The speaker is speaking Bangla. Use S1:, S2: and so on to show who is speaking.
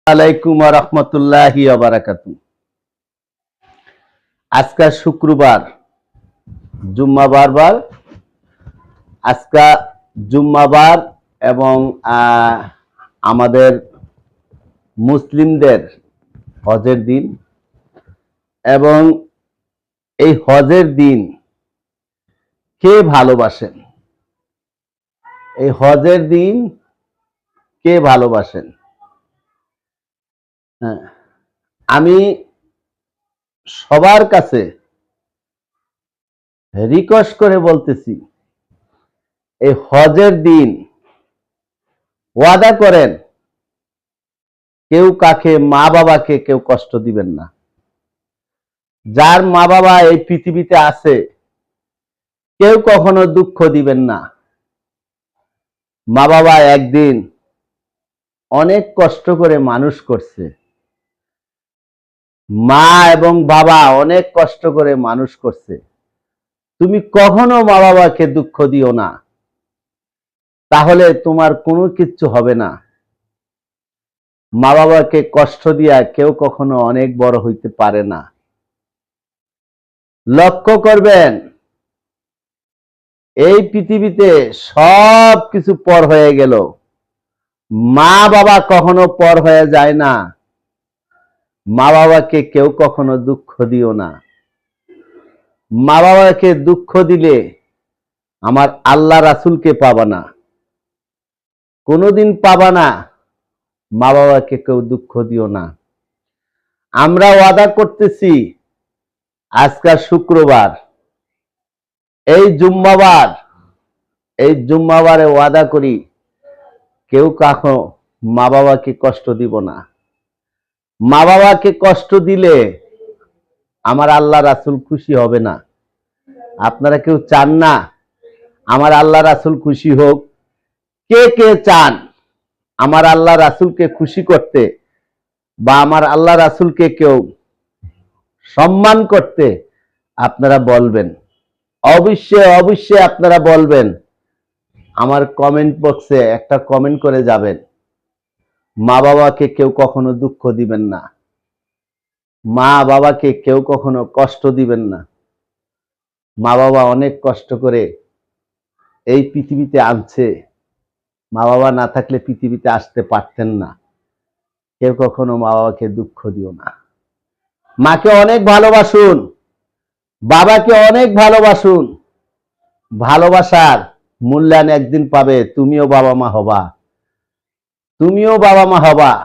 S1: আলাইকুম ওয়া রাহমাতুল্লাহি ওয়া বারাকাতুহু। আজকে শুক্রবার, জুম্মাবার আজকে জুম্মাবার এবং আমাদের মুসলিমদের হজের দিন। এবং এই হজের দিন কে ভালোবাসেন? এই হজের দিন কে ভালোবাসেন? হ্যাঁ, আমি সবার কাছে রিকোয়েস্ট করে বলতেছি, এই হজের দিন ওয়াদা করেন কেউ কাকে, মা বাবাকে কেউ কষ্ট দিবেন না। যার মা বাবা এই পৃথিবীতে আছে কেউ কখনো দুঃখ দিবেন না। মা বাবা একদিন অনেক কষ্ট করে মানুষ করছে, মা এবং বাবা অনেক কষ্ট করে মানুষ করছে। তুমি কখনো মা বাবাকে দুঃখ দিও না, তাহলে তোমার কোনো কিচ্ছু হবে না। মা বাবাকে কষ্ট দিয়া কেউ কখনো অনেক বড় হইতে পারে না। লক্ষ্য করবেন, এই পৃথিবীতে সব কিছু পর হয়ে গেল, মা বাবা কখনো পর হয়ে যায় না। মা বাবাকে কেউ কখনো দুঃখ দিও না। মা বাবাকে দুঃখ দিলে আমার আল্লাহ রাসূলকে পাবা না, কোনোদিন পাবা না। মা বাবাকে কেউ দুঃখ দিও না। আমরা ওয়াদা করতেছি, আজকে শুক্রবার, এই জুম্মাবারে ওয়াদা করি কেউ কাকো মা বাবাকে কষ্ট দিব না। মা বাবাকে কষ্ট দিলে আমার আল্লাহ রাসূল খুশি হবে না। আপনারা কেউ চান না আমার আল্লাহ রাসূল খুশি হোক? কে কে চান আমার আল্লাহ রাসূলকে খুশি করতে, বা আমার আল্লাহ রাসূলকে কেউ সম্মান করতে? আপনারা বলবেন, অবশ্যই অবশ্যই আপনারা বলবেন। আমার কমেন্ট বক্সে একটা কমেন্ট করে যাবেন, মা বাবাকে কেউ কখনো দুঃখ দিবেন না, মা বাবাকে কেউ কখনো কষ্ট দিবেন না। মা বাবা অনেক কষ্ট করে এই পৃথিবীতে আনছে, মা বাবা না থাকলে পৃথিবীতে আসতে পারতেন না। কেউ কখনো মা বাবাকে দুঃখ দিও না। মাকে অনেক ভালোবাসুন, বাবাকে অনেক ভালোবাসুন। ভালোবাসার মূল্যায়ন একদিন পাবে, তুমিও বাবা মা হবা, তুমিও বাবা মা হবা।